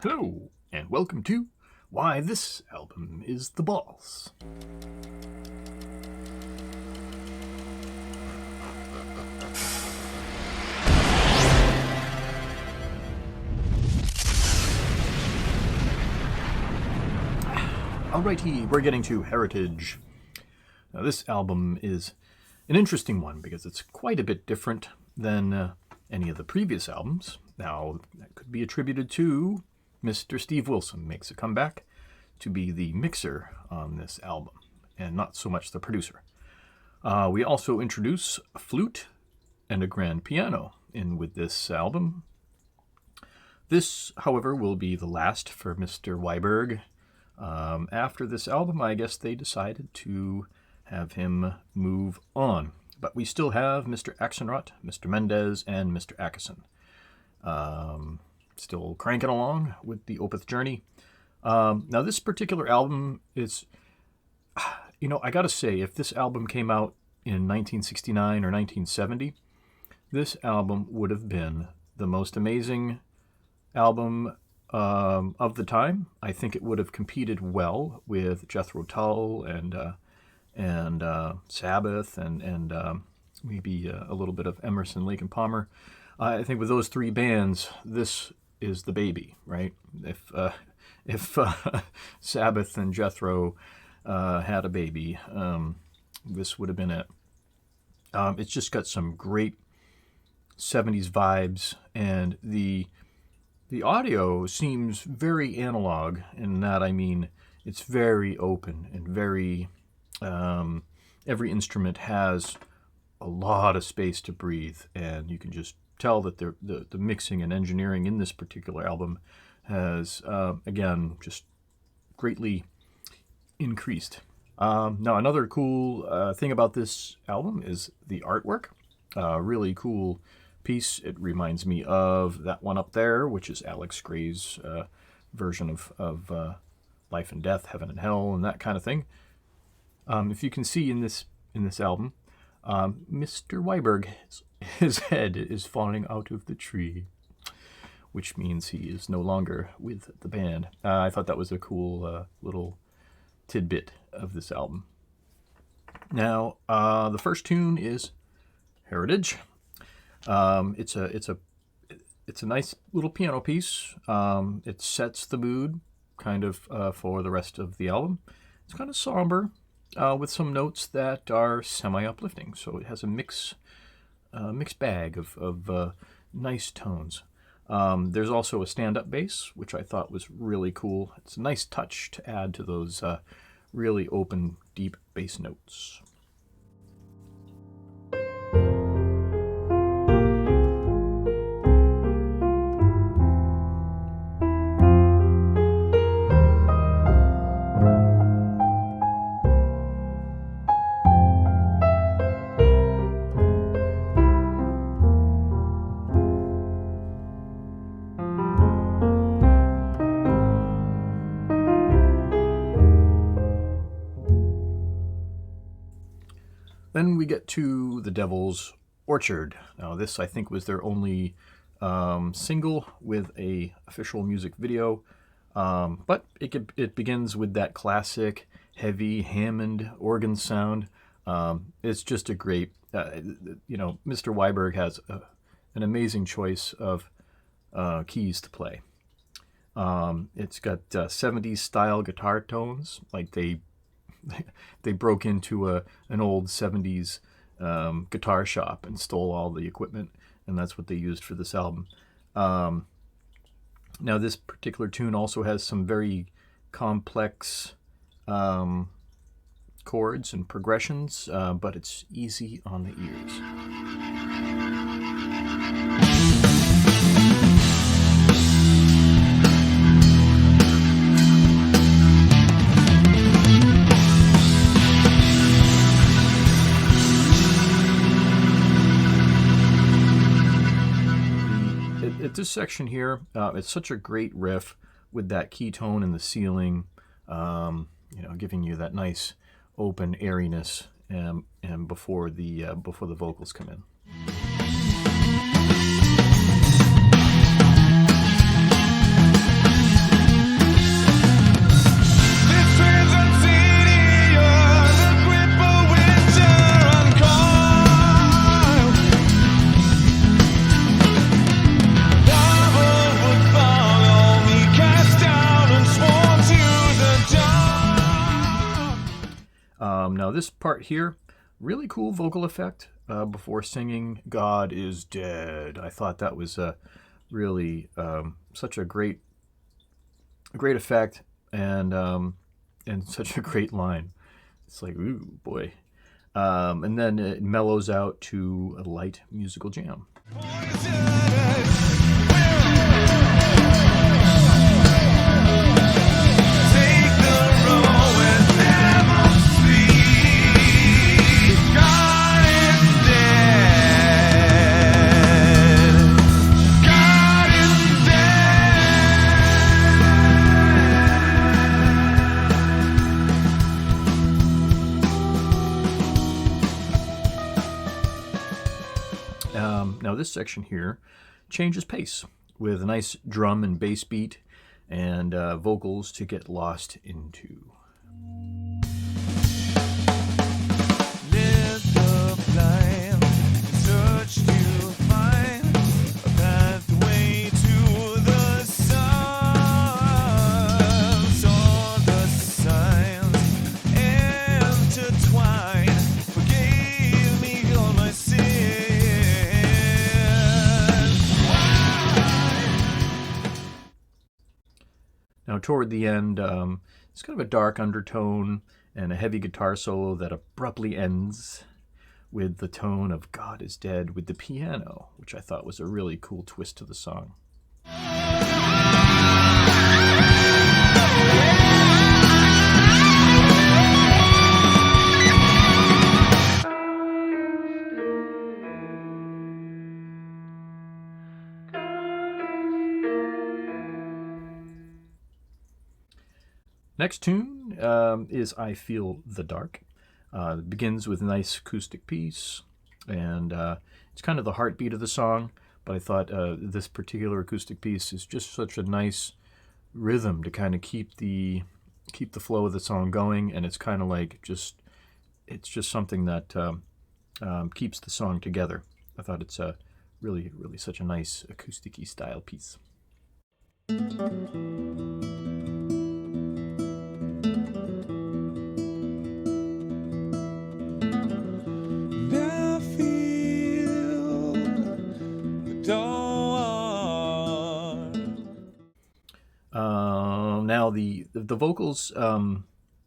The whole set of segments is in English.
Hello, and welcome to Why This Album is the Balls. Alrighty, we're getting to Heritage. Now, this album is an interesting one because it's quite a bit different than any of the previous albums. Now, that could be attributed to Mr. Steve Wilson makes a comeback to be the mixer on this album, and not so much the producer. We also introduce a flute and a grand piano in with this album. This, however, will be the last for Mr. Weiberg. After this album, I guess they decided to have him move on. But we still have Mr. Axelrod, Mr. Mendez, and Mr. Akison. Still cranking along with the Opeth journey. Now, this particular album is, I gotta say, if this album came out in 1969 or 1970, this album would have been the most amazing album of the time. I think it would have competed well with Jethro Tull and Sabbath and maybe a little bit of Emerson, Lake and Palmer. I think with those three bands, this is the baby, right? If Sabbath and Jethro had a baby, this would have been it. It's just got some great 70s vibes, and the audio seems very analog. In that, I mean, it's very open and very every instrument has a lot of space to breathe, and you can just tell that the mixing and engineering in this particular album has, again, just greatly increased. Now, another cool thing about this album is the artwork. Really cool piece. It reminds me of that one up there, which is Alex Gray's version of Life and Death, Heaven and Hell, and that kind of thing. If you can see in this album, Mr. Weiberg, his head is falling out of the tree, which means he is no longer with the band. I thought that was a cool little tidbit of this album. Now, the first tune is Heritage. It's a nice little piano piece. It sets the mood kind of for the rest of the album. It's kind of somber, with some notes that are semi-uplifting. So it has a mixed bag of nice tones. There's also a stand-up bass, which I thought was really cool. It's a nice touch to add to those really open, deep bass notes. Then we get to The Devil's Orchard. Now, this, I think, was their only single with a official music video, but it begins with that classic heavy Hammond organ sound. It's just a great, Mr. Weiberg has an amazing choice of keys to play. It's got 70s style guitar tones, like they broke into an old 70s guitar shop and stole all the equipment, and that's what they used for this album. Now, this particular tune also has some very complex chords and progressions, but it's easy on the ears. This section here, it's such a great riff with that key tone in the ceiling, giving you that nice open airiness, and before the vocals come in. this part here, really cool vocal effect before singing "God is dead." I thought that was really such a great effect, and such a great line. It's like, ooh boy. And then it mellows out to a light musical jam. Now this section here changes pace with a nice drum and bass beat and vocals to get lost into. Let the blind search to find a pathway to the sun. Saw the signs intertwine, forgave me all my sins. Now toward the end, it's kind of a dark undertone and a heavy guitar solo that abruptly ends with the tone of "God is Dead" with the piano, which I thought was a really cool twist to the song. Next tune is "I Feel the Dark." It begins with a nice acoustic piece, and it's kind of the heartbeat of the song, but I thought this particular acoustic piece is just such a nice rhythm to kind of keep the flow of the song going, and it's kind of like it's just something that keeps the song together. I thought it's really such a nice acoustic-y style piece. Now the vocals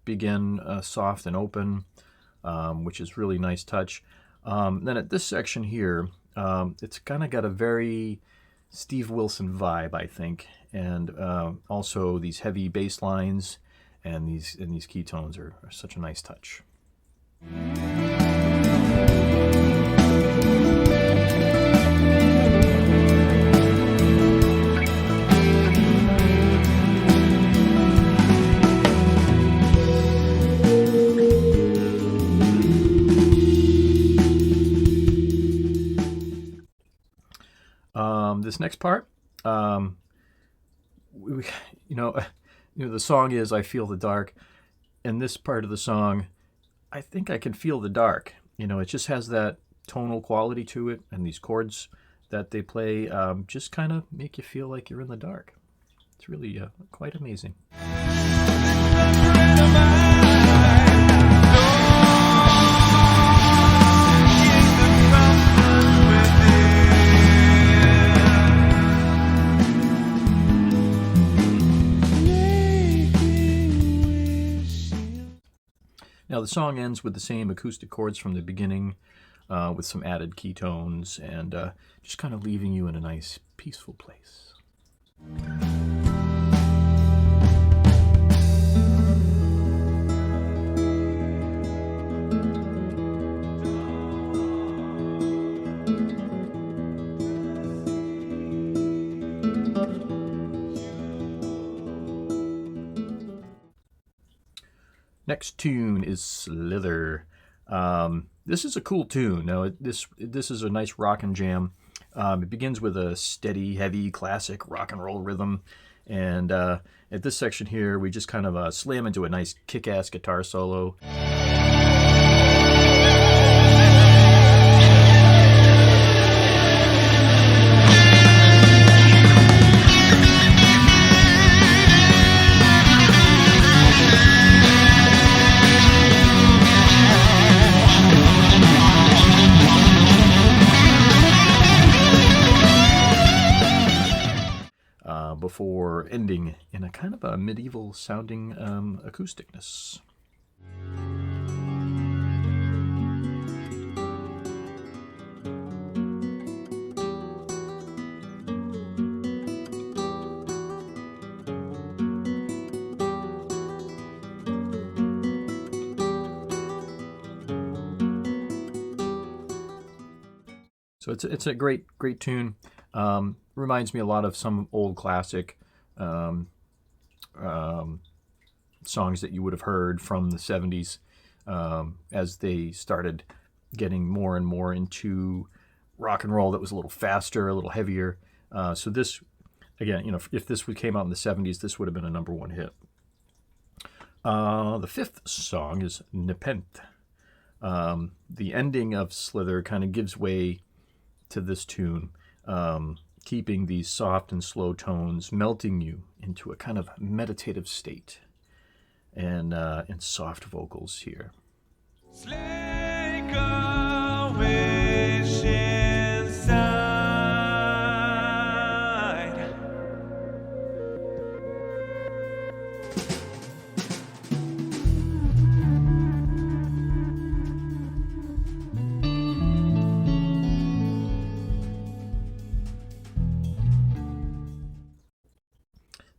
begin soft and open, which is really nice touch. Then at this section here, it's kind of got a very Steve Wilson vibe, I think, and also these heavy bass lines and these keytones are such a nice touch. This next part, the song is "I Feel the Dark," and this part of the song, I think I can feel the dark. It just has that tonal quality to it, and these chords that they play just kind of make you feel like you're in the dark. It's really quite amazing. Now the song ends with the same acoustic chords from the beginning, with some added keytones, and just kind of leaving you in a nice, peaceful place. Next tune is Slither. This is a cool tune. Now, this is a nice rock and jam. It begins with a steady, heavy, classic rock and roll rhythm. And at this section here, we just kind of slam into a nice kick-ass guitar solo. before ending in a kind of a medieval sounding acousticness. So it's a great tune. Reminds me a lot of some old classic songs that you would have heard from the 70s as they started getting more and more into rock and roll that was a little faster, a little heavier. So this, again, if this came out in the 70s, this would have been a number one hit. The fifth song is Nepenthe. The ending of Slither kind of gives way to this tune, keeping these soft and slow tones, melting you into a kind of meditative state, and soft vocals here. Slake a wish inside.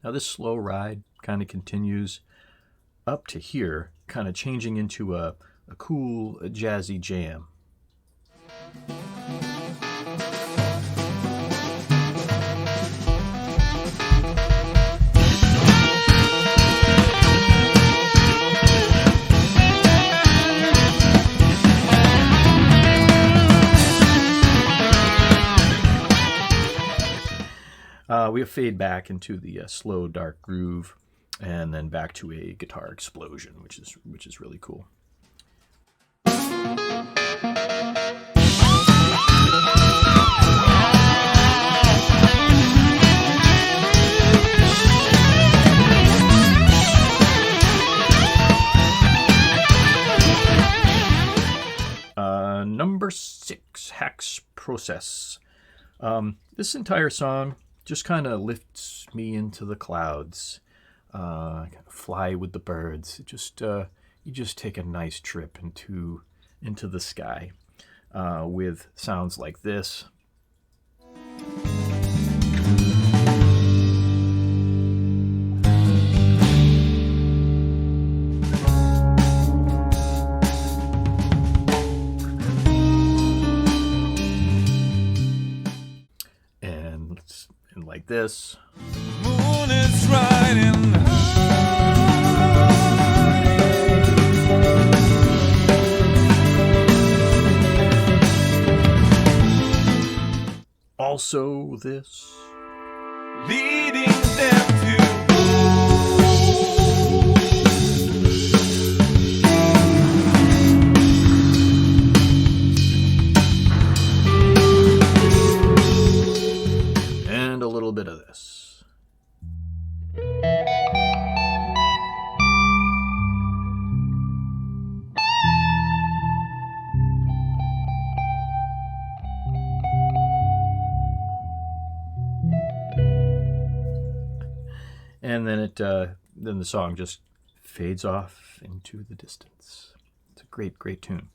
Now this slow ride kind of continues up to here, kind of changing into a cool, jazzy jam. We fade back into the slow, dark groove, and then back to a guitar explosion, which is really cool. Number 6, Hack's Process. This entire song just kind of lifts me into the clouds. Kind of fly with the birds. You just take a nice trip into the sky with sounds like this. And like this. Moon is riding Also this. leading them to And a little bit of this. And then then the song just fades off into the distance. It's a great tune.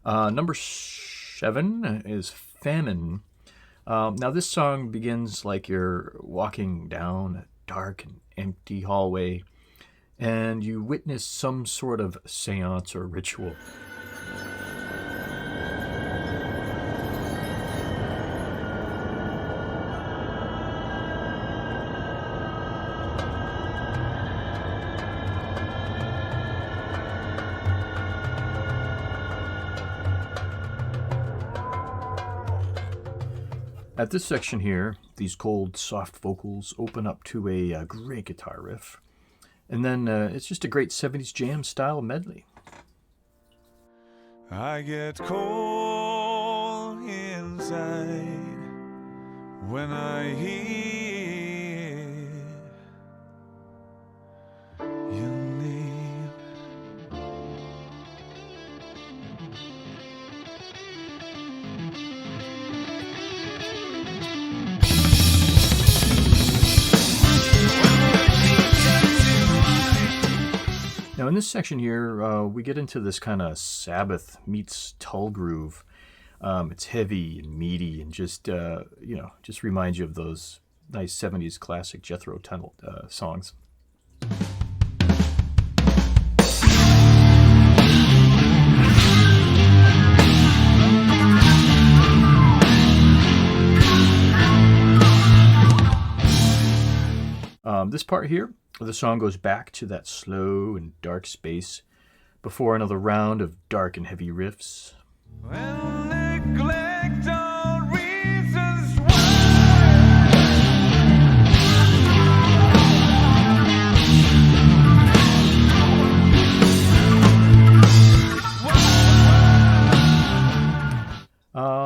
Number 7 is Famine. Now this song begins like you're walking down a dark and empty hallway, and you witness some sort of seance or ritual. At this section here, these cold, soft vocals open up to a great guitar riff. And then it's just a great 70s jam style medley. I get cold inside when I hear your name. Now, in this section here, we get into this kind of Sabbath meets Tull groove. It's heavy and meaty and just, just reminds you of those nice 70s classic Jethro Tull songs. This part here, the song goes back to that slow and dark space before another round of dark and heavy riffs. Well, neglect all reasons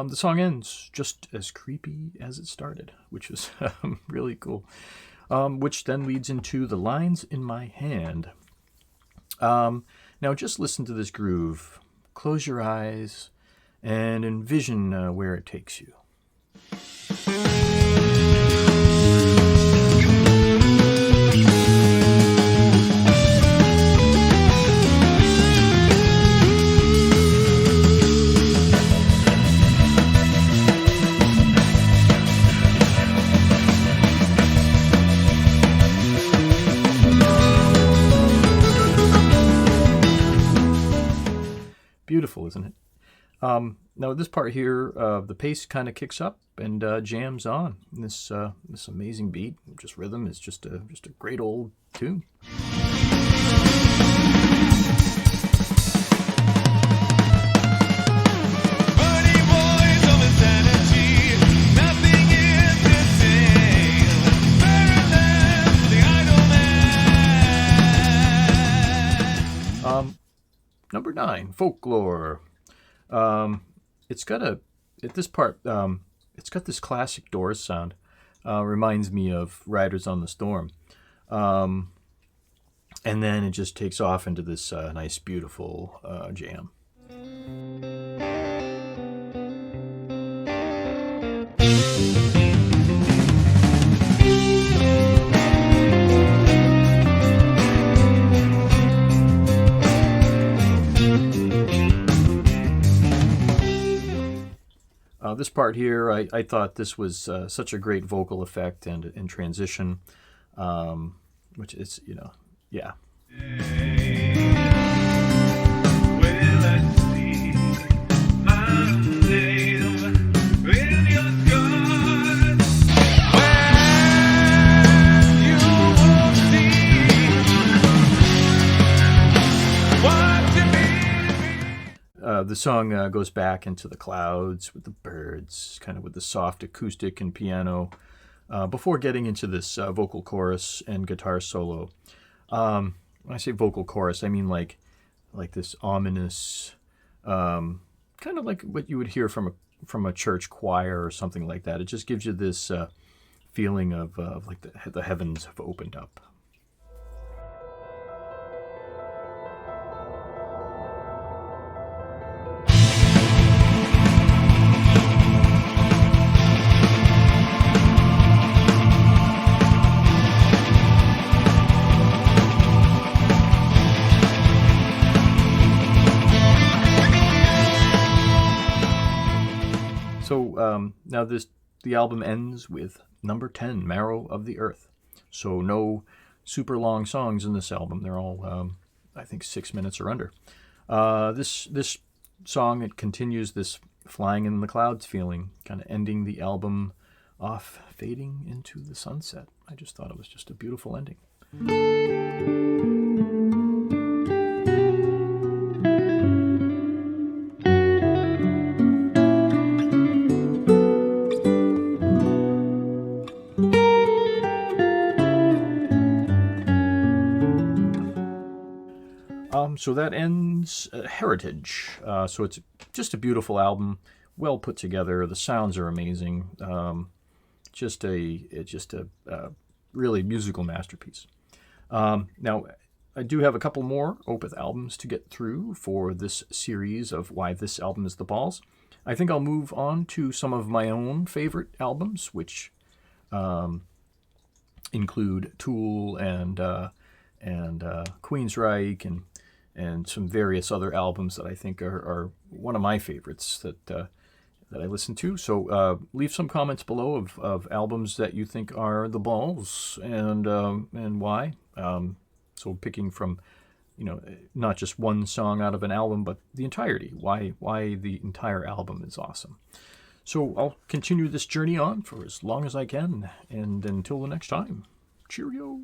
The song ends just as creepy as it started, which is really cool. Which then leads into The Lines in My Hand. Now just listen to this groove. Close your eyes and envision where it takes you. Beautiful, isn't it? Now this part here, the pace kind of kicks up and jams on. This amazing beat, just rhythm, is just a great old tune. Funny boys of insanity, nothing is the same. Better than the idle man. Number 9, Folklore. It's got this classic Doors sound. Reminds me of Riders on the Storm. And then it just takes off into this nice, beautiful jam. This part here, I thought this was such a great vocal effect and transition, which is, yeah. Well, I see my name in your scars. When you will see what you mean to me. The song goes back into the clouds with the birds, kind of with the soft acoustic and piano, before getting into this vocal chorus and guitar solo. When I say vocal chorus, I mean like this ominous, kind of like what you would hear from a church choir or something like that. It just gives you this feeling of like the heavens have opened up. So now the album ends with number 10, Marrow of the Earth. So no super long songs in this album. They're all, I think, 6 minutes or under. This song, it continues this flying in the clouds feeling, kind of ending the album off, fading into the sunset. I just thought it was just a beautiful ending. So that ends Heritage. So it's just a beautiful album, well put together. The sounds are amazing. Just a really musical masterpiece. Now, I do have a couple more Opeth albums to get through for this series of why this album is the balls. I think I'll move on to some of my own favorite albums, which include Tool and and Queensryche and some various other albums that I think are one of my favorites that I listen to. So leave some comments below of albums that you think are the balls and why. So picking from, not just one song out of an album, but the entirety. Why the entire album is awesome. So I'll continue this journey on for as long as I can, and until the next time, cheerio.